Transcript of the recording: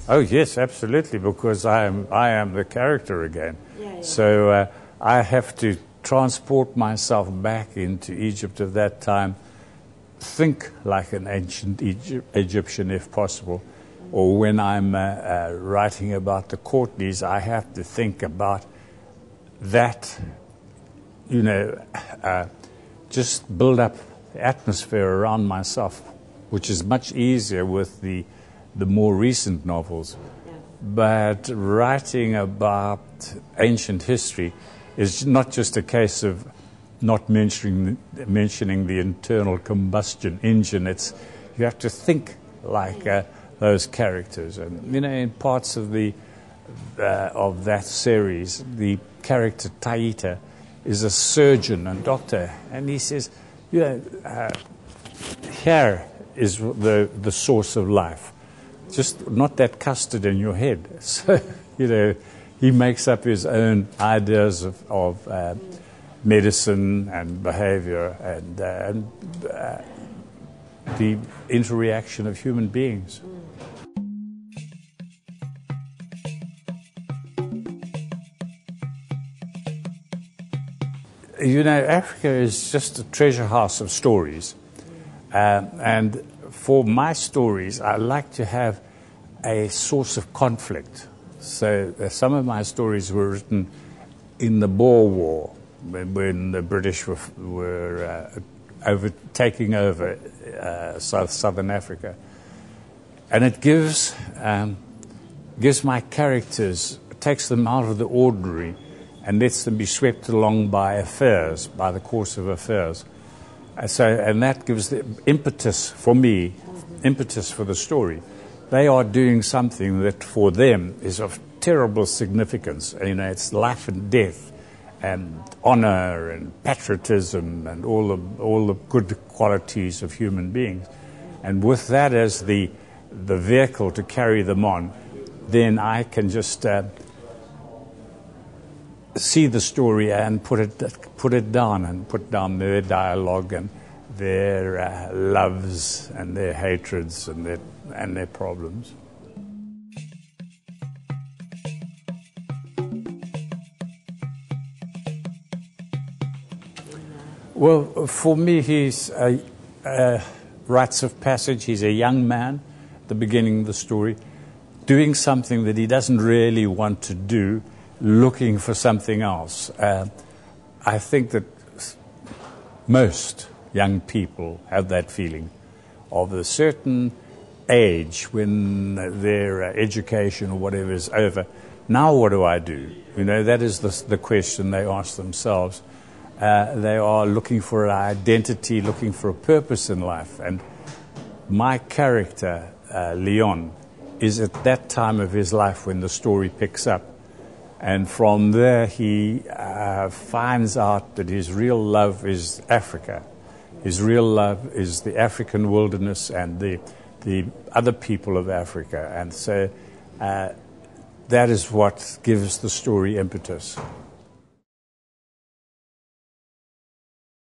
Oh yes, absolutely, because I am the character again. Yeah, yeah. So I have to transport myself back into Egypt of that time, think like an ancient Egyptian if possible, or when I'm writing about the Courtneys, I have to think about that, just build up the atmosphere around myself, which is much easier with the more recent novels. Yeah. But writing about ancient history is not just a case of not mentioning the internal combustion engine. You have to think like those characters. And in parts of of that series, the character Taita is a surgeon and doctor, and he says, here is the source of life. Just not that custard in your head. So, he makes up his own ideas of medicine and behavior and the interaction of human beings. Africa is just a treasure house of stories. And for my stories, I like to have a source of conflict. So some of my stories were written in the Boer War, when the British were taking over southern Africa. And it gives my characters, takes them out of the ordinary and lets them be swept along by the course of affairs. And that gives the impetus for me, impetus for the story. They are doing something that for them is of terrible significance. It's life and death and honor and patriotism and all the good qualities of human beings. And with that as the vehicle to carry them on, then I can just see the story and put it down and put down their dialogue and their loves and their hatreds and their problems. Well, for me, he's a rites of passage. He's a young man at the beginning of the story, doing something that he doesn't really want to do, looking for something else. I think that most young people have that feeling of a certain age when their education or whatever is over. Now what do I do? That is the question they ask themselves. They are looking for an identity, looking for a purpose in life. And my character, Leon, is at that time of his life when the story picks up. And from there he finds out that his real love is Africa. His real love is the African wilderness and the other people of Africa. And so that is what gives the story impetus.